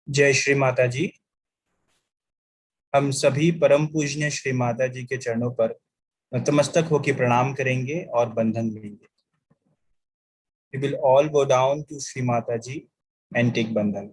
जय श्री माता जी। हम सभी परम पूजनीय श्री माता जी के चरणों पर नतमस्तक होकर प्रणाम करेंगे और बंधन लेंगे। We will all go down to Shri Mata ji and take bandhan.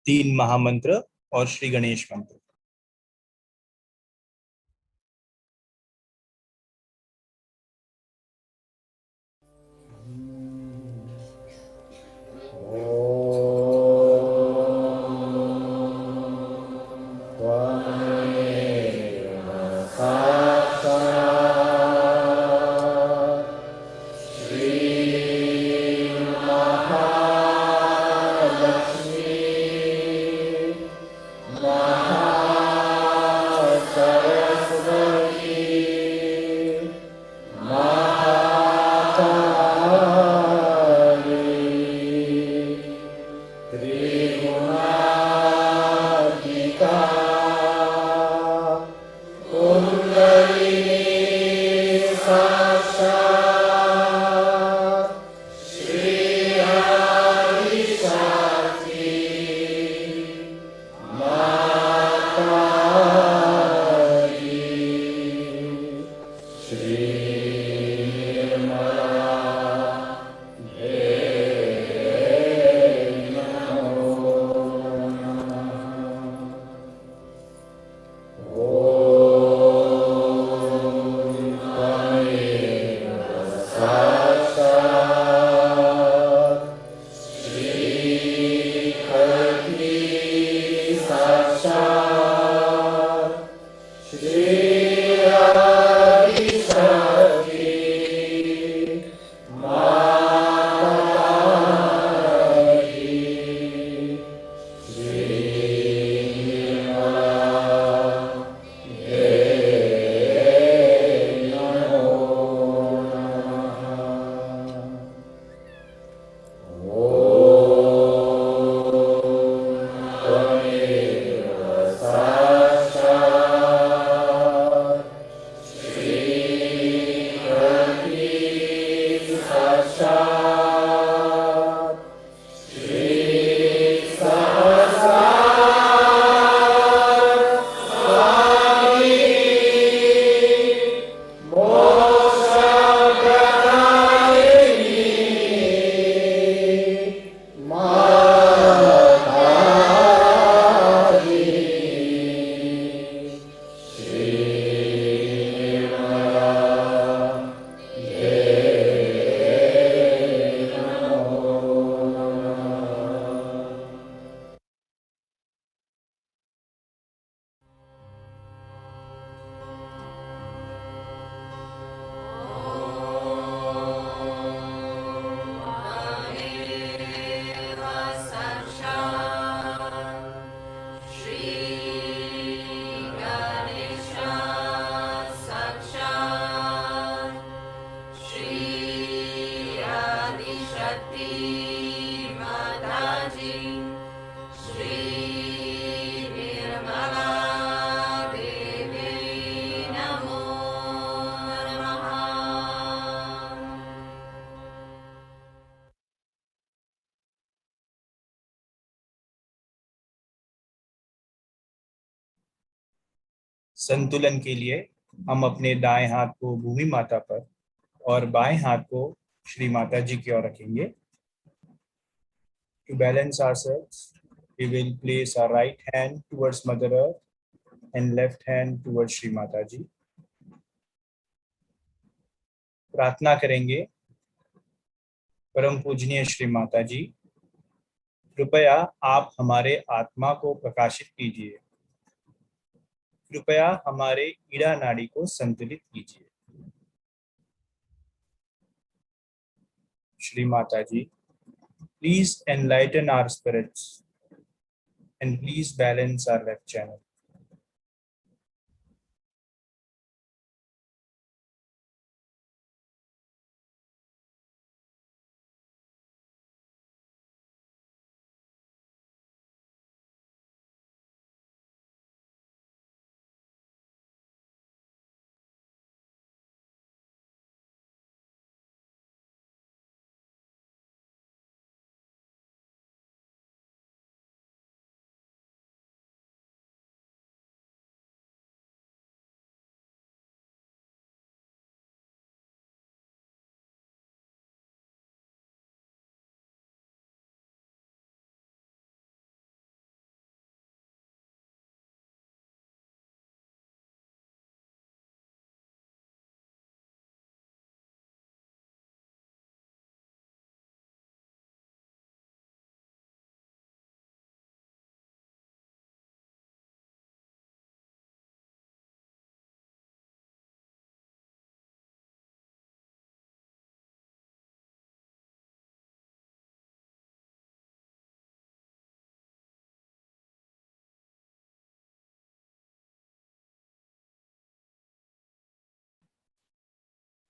तीन महामंत्र और श्री गणेश मंत्र। संतुलन के लिए हम अपने दाएं हाथ को भूमि माता पर और बाएं हाथ को श्री माता जी की ओर रखेंगे। To balance ourselves, we will place our right hand towards Mother Earth and left hand towards Shri Mata Ji. प्रार्थना करेंगे, परम पूजनीय श्री माता जी, कृपया आप हमारे आत्मा को प्रकाशित कीजिए। कृपया हमारे ईड़ा नाड़ी को संतुलित कीजिए। Shri Mata ji, please enlighten our spirits and please balance our left channel.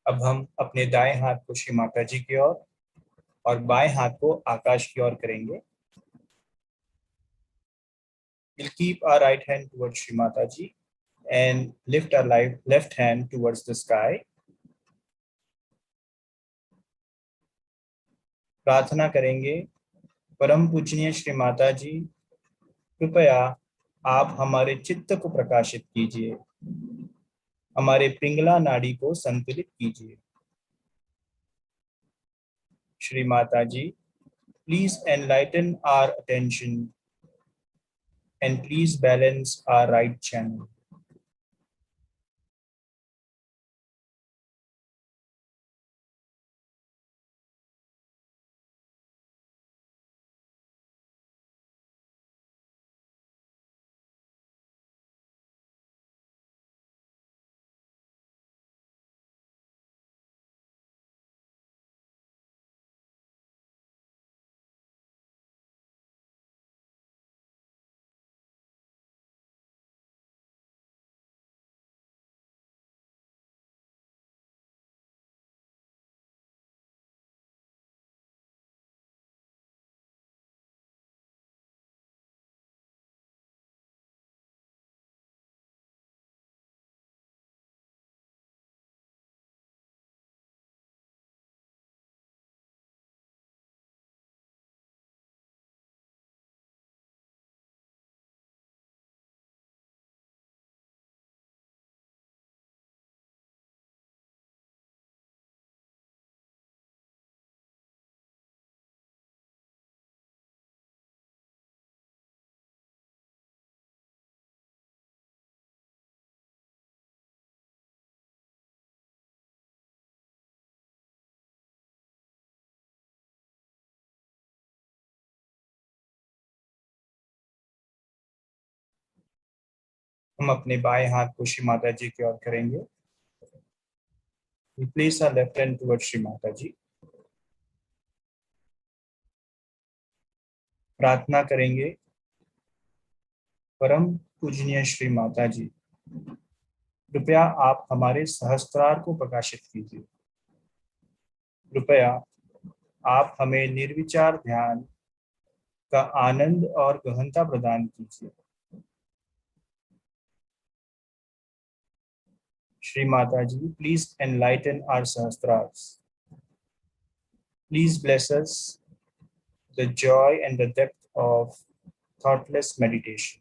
अब हम अपने दाएं हाथ को श्री माता जी की ओर और बाएं हाथ को आकाश की ओर करेंगे। We'll keep our right hand towards Shri Mata Ji and lift our left hand towards the sky. प्रार्थना करेंगे, परम पूजनीय श्री माता जी, कृपया आप हमारे चित्त को प्रकाशित कीजिए, हमारे पिंगला नाड़ी को संतुलित कीजिए। श्री माता जी, please enlighten our attention and please balance our right channel. हम अपने बाएं हाथ को श्री माता जी की ओर करेंगे। We place our left hand towards Shri Mata जी। प्रार्थना करेंगे, परम पूजनीय श्री माता जी, कृपया आप हमारे सहस्त्रार को प्रकाशित कीजिए। कृपया आप हमें निर्विचार ध्यान का आनंद और गहनता प्रदान कीजिए। Shri Mata ji, please enlighten our सहस्त्रार्स। Please bless us the joy and the depth of thoughtless meditation.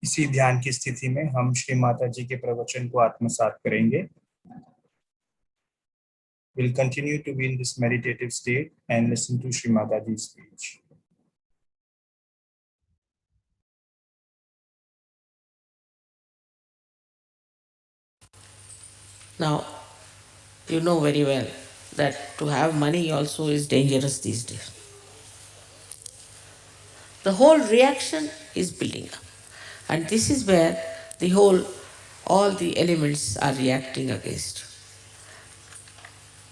इसी ध्यान की स्थिति में हम श्री माता जी के प्रवचन को आत्मसात करेंगे. We'll continue to be in this meditative state and listen to Shri Mataji's speech. Now, you know very well that to have money also is dangerous these days. The whole reaction is building up. And this is where all the elements are reacting against.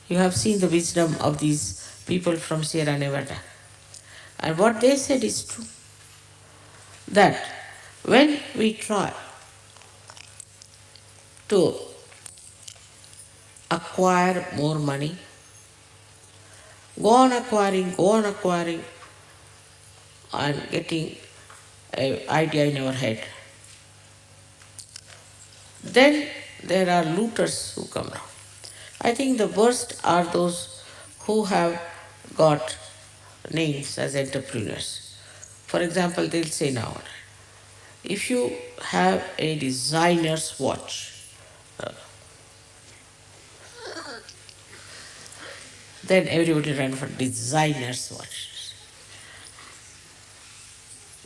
You have seen the wisdom of these people from Sierra Nevada. And what they said is true. That when we try to acquire more money, go on acquiring, and getting an idea in our head, then there are looters who come now. I think the worst are those who have got names as entrepreneurs. For example, they'll say now, if you have a designer's watch, then everybody ran for designer's watch.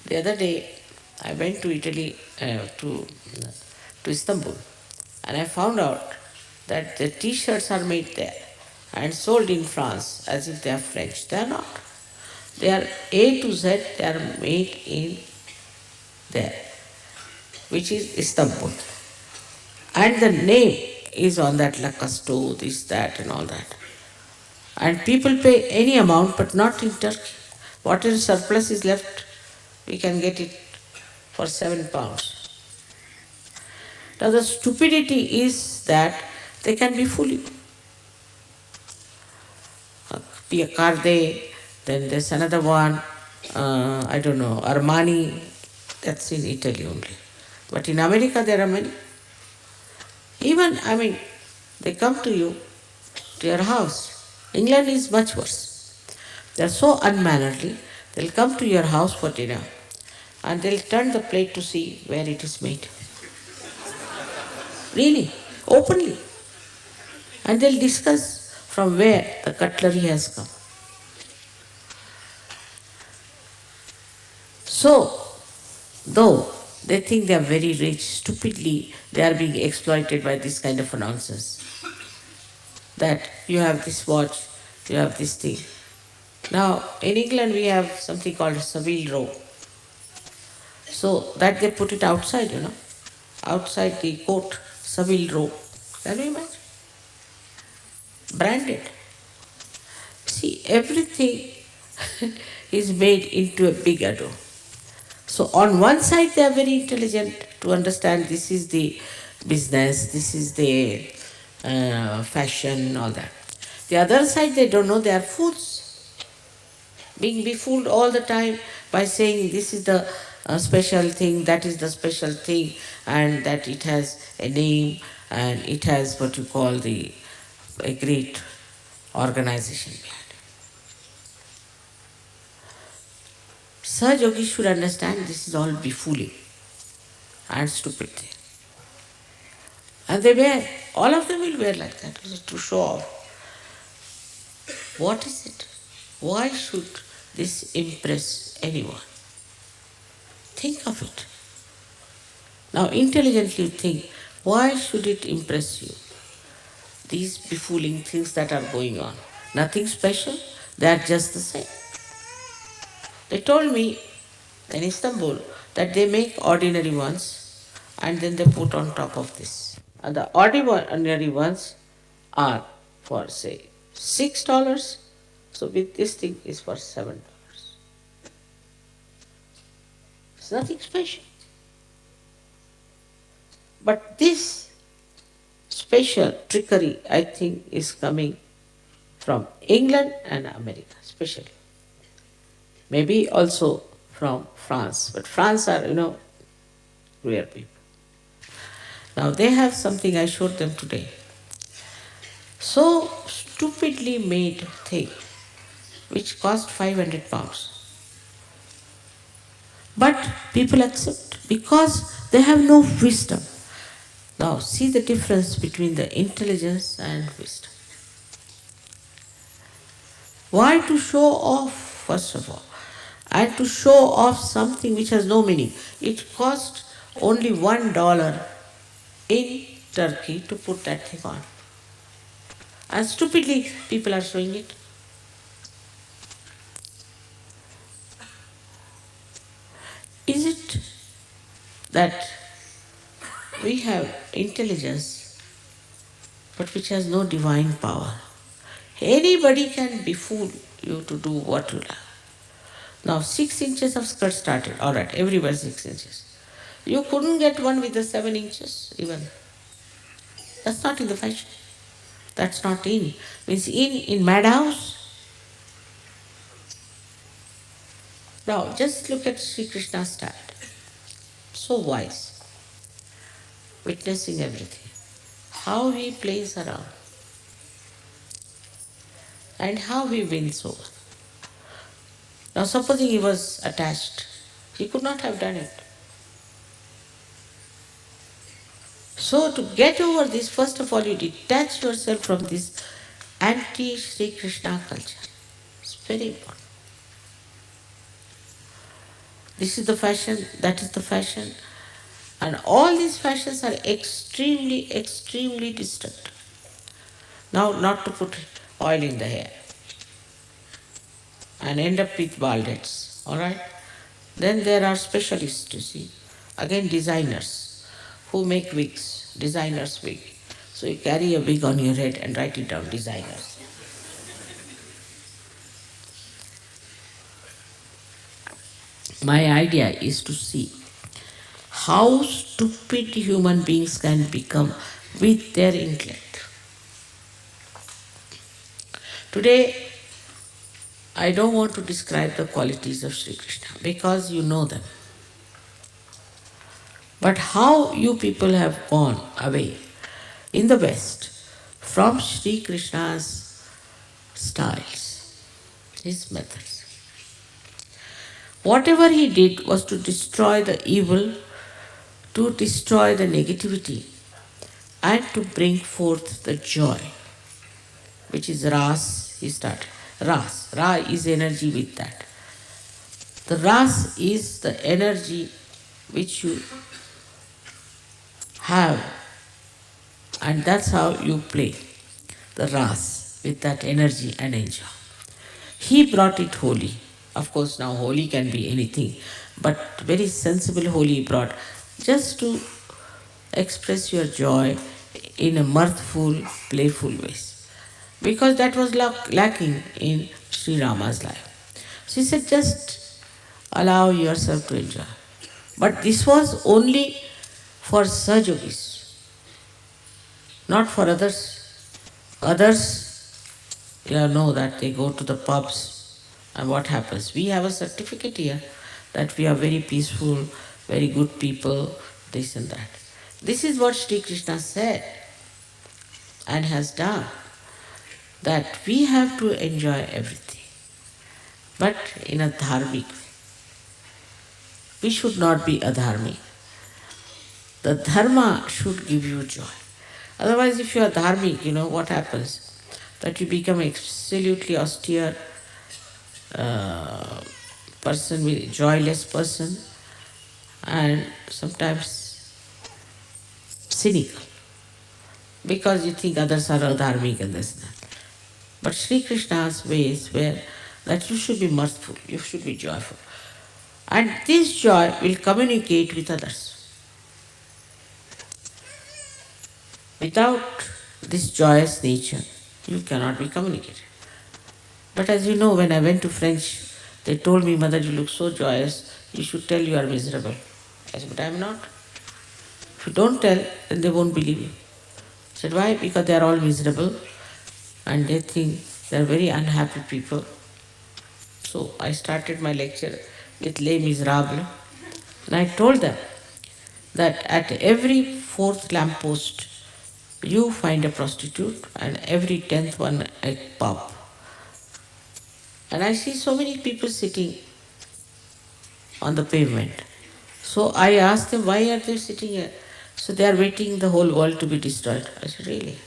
The other day, I went to Italy, to Istanbul, and I found out that the t-shirts are made there and sold in France as if they are French. They are not. They are A to Z, they are made in there, which is Istanbul. And the name is on that Lacoste, this, that, and all that. And people pay any amount, but not in Turkey. Whatever surplus is left, we can get it for £7. Now the stupidity is that they can be fooling. Pia Carde, then there's another one, I don't know, Armani, that's in Italy only. But in America there are many. Even, they come to you, to your house. England is much worse. They are so unmannerly, they'll come to your house for dinner and they'll turn the plate to see where it is made. Really, openly. And they'll discuss from where the cutlery has come. So, though they think they are very rich, stupidly they are being exploited by this kind of nonsense. That you have this watch, you have this thing. Now, in England we have something called Savile Row. So that they put it outside, outside the court, Savile Row. Can you imagine? Branded. See, everything is made into a big ado. So on one side they are very intelligent to understand this is the business, this is the fashion, all that. The other side they don't know, they are fools. Being befooled all the time by saying this is the special thing, that is the special thing, and that it has a name and it has what you call a great organization behind it. Saj Yogi should understand this is all befooling and stupid thing. And they wear, all of them will wear like that to show off. What is it? Why should this impress anyone? Think of it. Now intelligently think, why should it impress you? These befooling things that are going on. Nothing special, they are just the same. They told me in Istanbul that they make ordinary ones and then they put on top of this. And the ordinary ones are for say $6. So with this thing is for $7. It's nothing special. But this special trickery, I think, is coming from England and America, especially. Maybe also from France, but France are, queer people. Now they have something I showed them today. So stupidly made thing, which cost £500. But people accept because They have no wisdom. Now, see the difference between the intelligence and wisdom. Why to show off, first of all? And to show off something which has no meaning. It cost only $1 in Turkey to put that thing on. And stupidly, people are showing it. Is it that we have intelligence but which has no divine power? Anybody can befool you to do what you like. Now 6 inches of skirt started. Alright, everywhere 6 inches. You couldn't get one with the 7 inches even. That's not in the fashion. That's not in. Means in madhouse. Now just look at Sri Krishna's style. So wise. Witnessing everything. How he plays around. And how he wins over. Now supposing he was attached, he could not have done it. So to get over this, first of all you detach yourself from this anti-Sri Krishna culture. It's very important. This is the fashion, that is the fashion. And all these fashions are extremely, extremely distant. Now not to put oil in the hair and end up with bald heads, alright? Then there are specialists, you see. Again designers who make wigs, designers wig. So you carry a wig on your head and write it down, designers. My idea is to see how stupid human beings can become with their intellect. Today, I don't want to describe the qualities of Sri Krishna because you know them. But how you people have gone away in the West from Sri Krishna's styles, his methods. Whatever he did was to destroy the evil, to destroy the negativity, and to bring forth the joy, which is Ras, he started. Ras. Ra is energy with that. The Ras is the energy which you have, and that's how you play the Ras with that energy and enjoy. He brought it holy. Of course, now holy can be anything, but very sensible holy he brought just to express your joy in a mirthful, playful ways. Because that was lacking in Sri Rama's life. So he said, just allow yourself to enjoy. But this was only for Sahajogis, not for others. Others, you know that they go to the pubs and what happens? We have a certificate here that we are very peaceful, very good people, this and that. This is what Sri Krishna said and has done, that we have to enjoy everything, but in a dharmic way. We should not be adharmic. The dharma should give you joy. Otherwise, if you are dharmic, you know what happens? That you become absolutely austere person, joyless person, and sometimes cynical, because you think others are adharmic and this and that. But Sri Krishna's ways were that you should be mirthful, you should be joyful. And this joy will communicate with others. Without this joyous nature, you cannot be communicated. But as you know, when I went to French, they told me, Mother, you look so joyous, you should tell you are miserable. I said, but I am not. If you don't tell, then they won't believe you. I said, why? Because they are all miserable and they think they are very unhappy people. So I started my lecture with Les Miserables, and I told them that at every 4th lamppost you find a prostitute and every 10th one a pub. And I see so many people sitting on the pavement. So I asked them, why are they sitting here? So they are waiting the whole world to be destroyed. I said, really?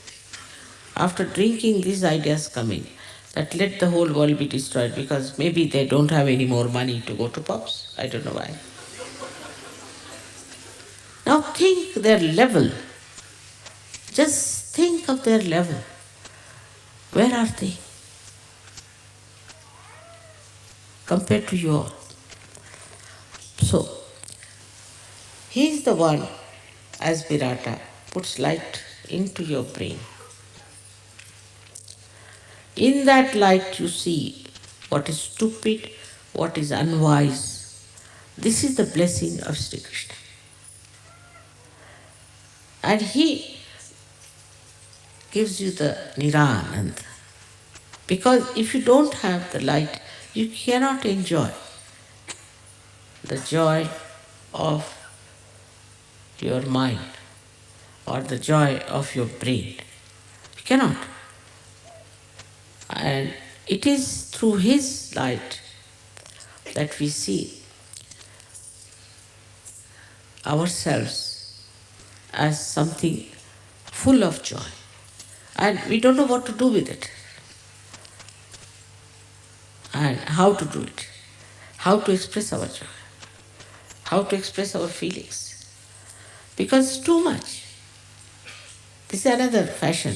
After drinking, these ideas come in that let the whole world be destroyed because maybe they don't have any more money to go to pubs. I don't know why. Now think their level. Just think of their level. Where are they compared to you all? So, he is the one, as Virata, puts light into your brain. In that light, you see what is stupid, what is unwise. This is the blessing of Sri Krishna. And he gives you the Niranand. Because if you don't have the light, you cannot enjoy the joy of your mind or the joy of your brain. You cannot. And it is through his light that we see ourselves as something full of joy. And we don't know what to do with it and how to do it, how to express our joy, how to express our feelings. Because it's too much. This is another fashion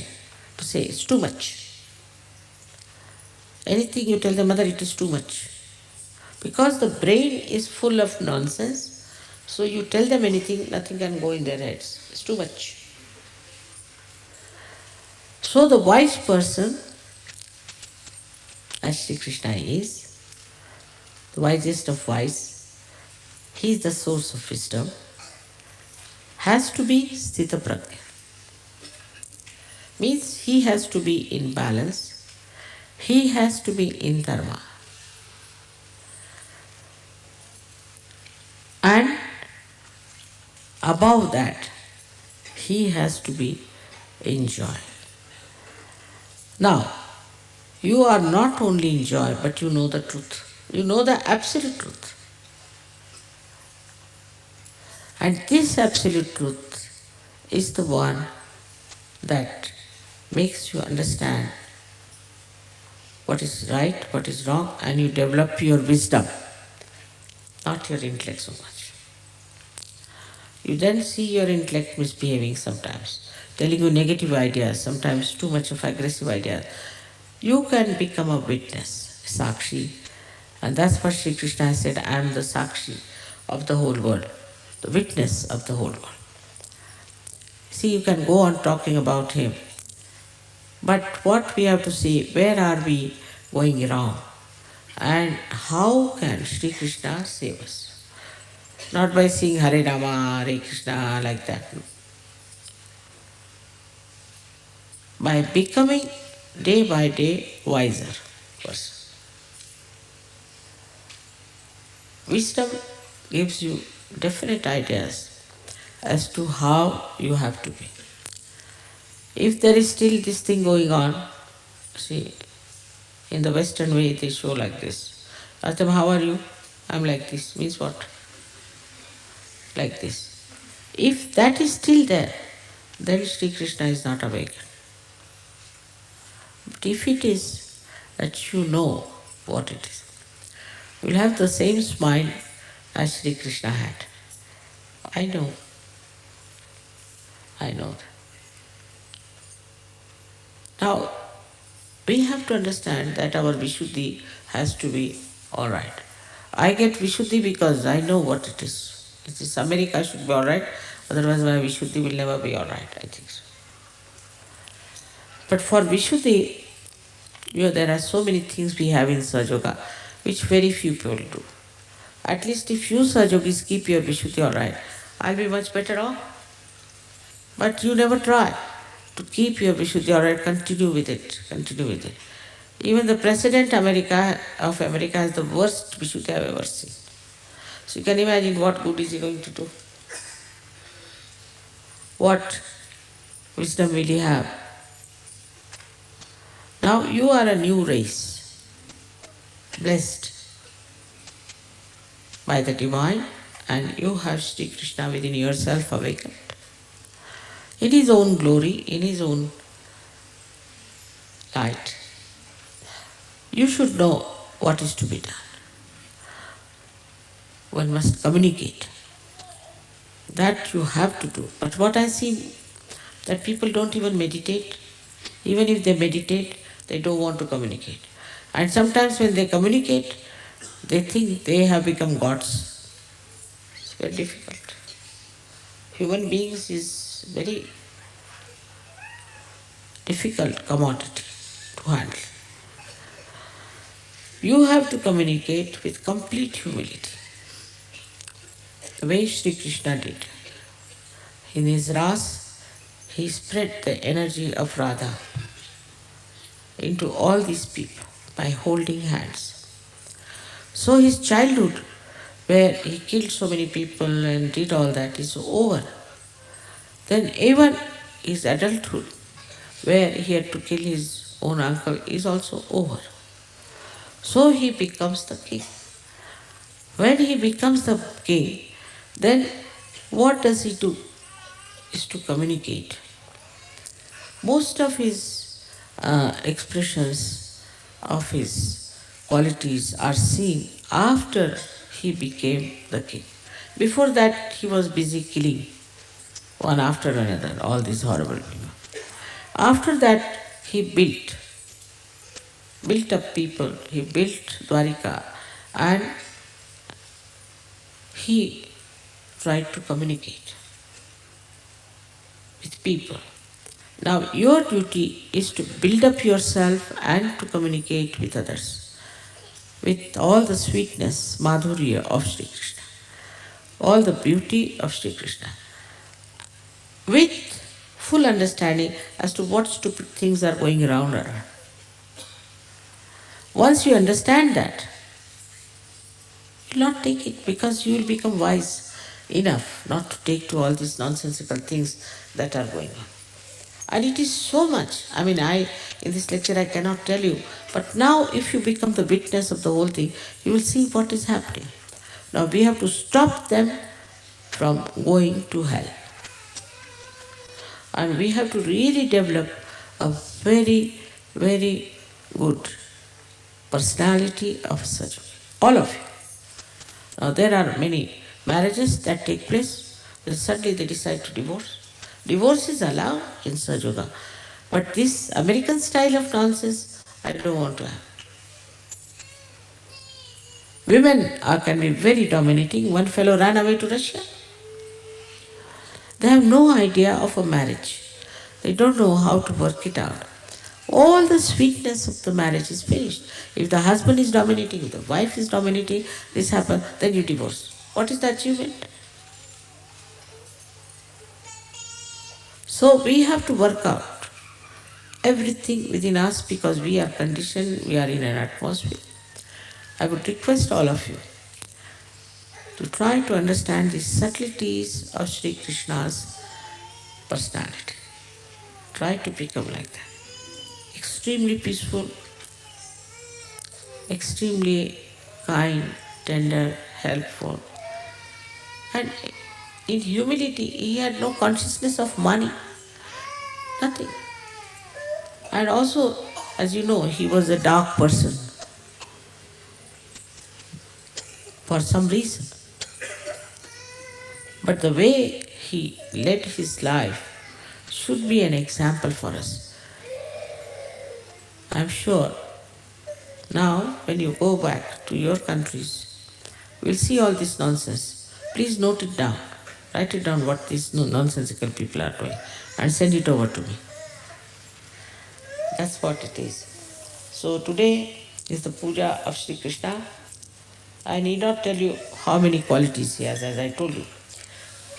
to say it's too much. Anything you tell the mother, it is too much. Because the brain is full of nonsense, so you tell them anything, nothing can go in their heads. It's too much. So the wise person, as Sri Krishna is, the wisest of wise, he is the source of wisdom, has to be Sthita Prajna. Means he has to be in balance, he has to be in dharma. And above that, he has to be in joy. Now, you are not only in joy, but you know the truth. You know the absolute truth. And this absolute truth is the one that makes you understand what is right, what is wrong, and you develop your wisdom, not your intellect so much. You then see your intellect misbehaving sometimes, telling you negative ideas, sometimes too much of aggressive ideas. You can become a witness, Sakshi. And that's what Sri Krishna has said, I am the Sakshi of the whole world, the witness of the whole world. See, you can go on talking about him. But what we have to see, where are we going wrong? And how can Sri Krishna save us? Not by saying Hare Rama, Hare Krishna, like that. No. By becoming day by day wiser person. Wisdom gives you definite ideas as to how you have to be. If there is still this thing going on, see, in the Western way they show like this. Ask them, how are you? I'm like this. Means what? Like this. If that is still there, then Sri Krishna is not awakened. But if it is that you know what it is, you will have the same smile as Sri Krishna had. I know. I know. Now, we have to understand that our Vishuddhi has to be alright. I get Vishuddhi because I know what it is. It is America should be alright, otherwise my Vishuddhi will never be alright, I think so. But for Vishuddhi, there are so many things we have in Sahaja which very few people do. At least if you Sahajogis keep your Vishuddhi alright, I'll be much better off. But you never try to keep your Vishuddhi alright, continue with it, continue with it. Even the President of America has the worst Vishuddhi I've ever seen. So you can imagine what good is he going to do. What wisdom will he have? Now you are a new race, blessed by the divine and you have Sri Krishna within yourself awakened. In his own glory, in his own light, you should know what is to be done. One must communicate. That you have to do. But what I see, that people don't even meditate. Even if they meditate, they don't want to communicate. And sometimes when they communicate, they think they have become gods. It's very difficult. Human beings is very difficult commodity to handle. You have to communicate with complete humility. The way Sri Krishna did. In his ras, he spread the energy of Radha into all these people by holding hands. So his childhood, where he killed so many people and did all that, is over. Then even his adulthood, where he had to kill his own uncle, is also over. So he becomes the king. When he becomes the king, then what does he do? Is to communicate. Most of his expressions of his qualities are seen after he became the king. Before that, he was busy killing one after another, all these horrible people. After that, he built up people, he built Dwarika, and he tried to communicate with people. Now, your duty is to build up yourself and to communicate with others with all the sweetness, madhurya of Sri Krishna, all the beauty of Sri Krishna, with full understanding as to what stupid things are going around. Once you understand that, you will not take it, because you will become wise enough not to take to all these nonsensical things that are going on. And it is so much. In this lecture I cannot tell you, but now if you become the witness of the whole thing, you will see what is happening. Now we have to stop them from going to hell. And we have to really develop a very, very good personality of Sahaja. All of you. Now there are many marriages that take place, then suddenly they decide to divorce. Divorce is allowed in Sahaja, but this American style of nonsense, I don't want to have. Women can be very dominating. One fellow ran away to Russia. They have no idea of a marriage. They don't know how to work it out. All the sweetness of the marriage is finished. If the husband is dominating, if the wife is dominating, this happens, then you divorce. What is the achievement? So we have to work out everything within us, because we are conditioned, we are in an atmosphere. I would request all of you to try to understand the subtleties of Sri Krishna's personality. Try to become like that. Extremely peaceful, extremely kind, tender, helpful. And in humility, he had no consciousness of money, nothing. And also, as you know, he was a dark person for some reason. But the way he led his life should be an example for us. I'm sure now when you go back to your countries, we'll see all this nonsense. Please note it down. Write it down what these nonsensical people are doing and send it over to me. That's what it is. So today is the Puja of Sri Krishna. I need not tell you how many qualities he has, as I told you.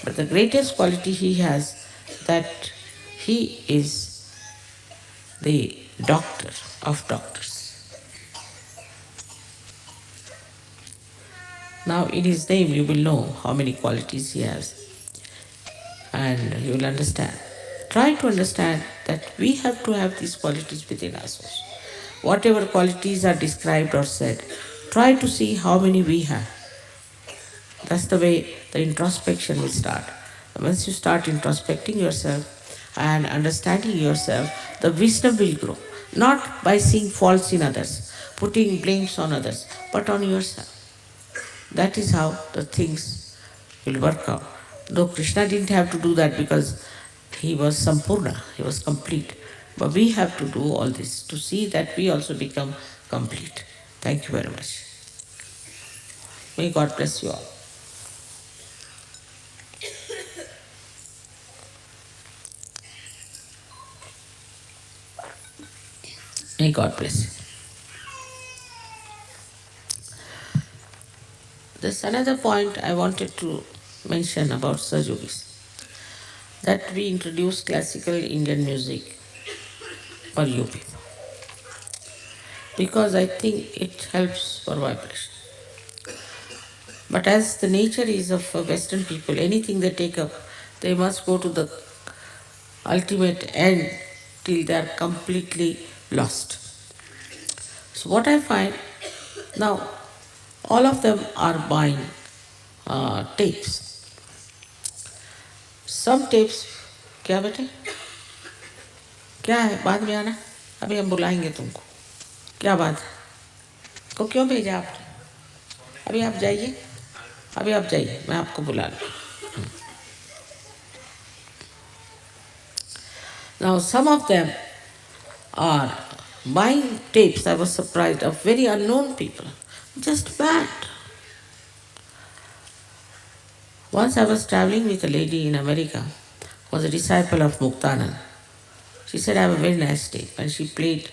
But the greatest quality he has, that he is the doctor of doctors. Now in his name you will know how many qualities he has, and you will understand. Try to understand that we have to have these qualities within us also. Whatever qualities are described or said, try to see how many we have. That's the way the introspection will start. Once you start introspecting yourself and understanding yourself, the wisdom will grow. Not by seeing faults in others, putting blames on others, but on yourself. That is how the things will work out. Though Krishna didn't have to do that because he was Sampurna, he was complete. But we have to do all this to see that we also become complete. Thank you very much. May God bless you all. May God bless you. There's another point I wanted to mention about Sajogis, that we introduce classical Indian music for you people because I think it helps for vibration. But as the nature is of Western people, anything they take up, they must go to the ultimate end till they are completely lost. So what I find now, all of them are buying tapes. Some tapes, क्या बेटे क्या है बाद में आना अभी हम बुलाएंगे तुमको क्या बात है को क्यों भेजा आपने अभी आप जाइए मैं आपको बुला लूँ Now some of them are buying tapes, I was surprised, of very unknown people, just bad. Once I was traveling with a lady in America who was a disciple of Muktanand. She said, I have a very nice tape, and she played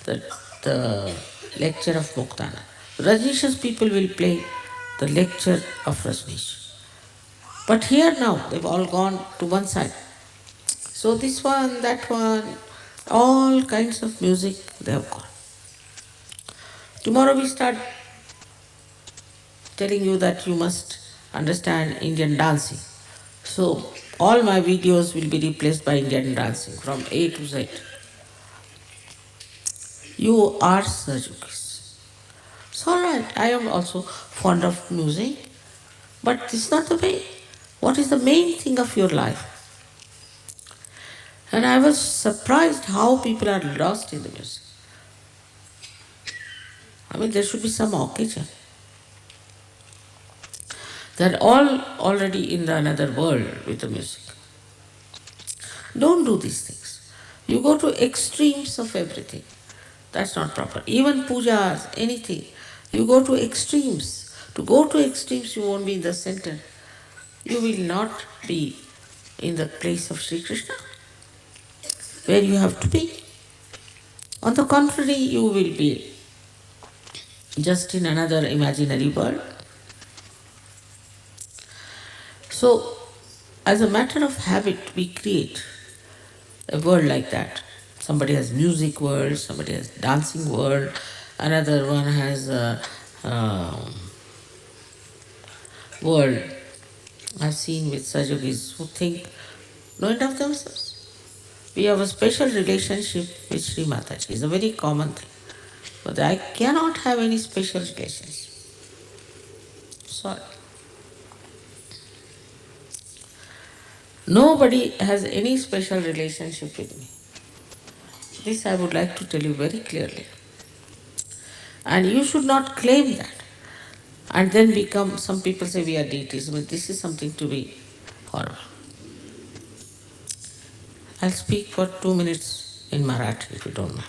the lecture of Muktanand. Rajneesh's people will play the lecture of Rajneesh. But here now, they've all gone to one side. So this one, that one, all kinds of music they have got. Tomorrow we start telling you that you must understand Indian dancing. So all my videos will be replaced by Indian dancing from A to Z. You are Sajukis. It's alright, I am also fond of music, but this is not the way. What is the main thing of your life? And I was surprised how people are lost in the music. I mean, there should be some occasion. They're all already in the another world with the music. Don't do these things. You go to extremes of everything. That's not proper. Even pujas, anything. You go to extremes. To go to extremes, you won't be in the center. You will not be in the place of Sri Krishna, where you have to be. On the contrary, you will be just in another imaginary world. So, as a matter of habit, we create a world like that. Somebody has music world, somebody has dancing world, another one has a world I've seen with Sajogis who think no end of themselves. We have a special relationship with Sri Mataji. It's a very common thing. But I cannot have any special relationship. Sorry. Nobody has any special relationship with me. This I would like to tell you very clearly. And you should not claim that. And then become, some people say we are deities. But this is something to be horrible. I'll speak for 2 minutes in Marathi if you don't mind.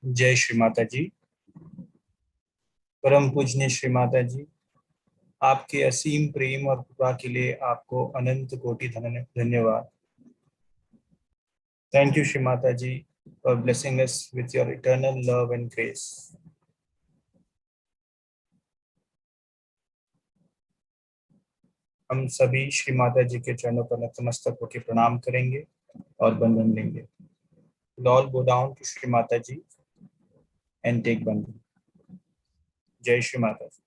जय श्री माता जी। परम पूजनीय श्री माता जी, आपके असीम प्रेम और कृपा के लिए आपको अनंत कोटि धन्यवाद। Thank you Shri Mata ji for blessing us with your eternal love and grace. हम सभी श्री माता जी के चरणों पर नतमस्तक होकर प्रणाम करेंगे और बंधन लेंगे। We'll all go down to Shri Mata ji and take bandhan. जय श्री माता जी।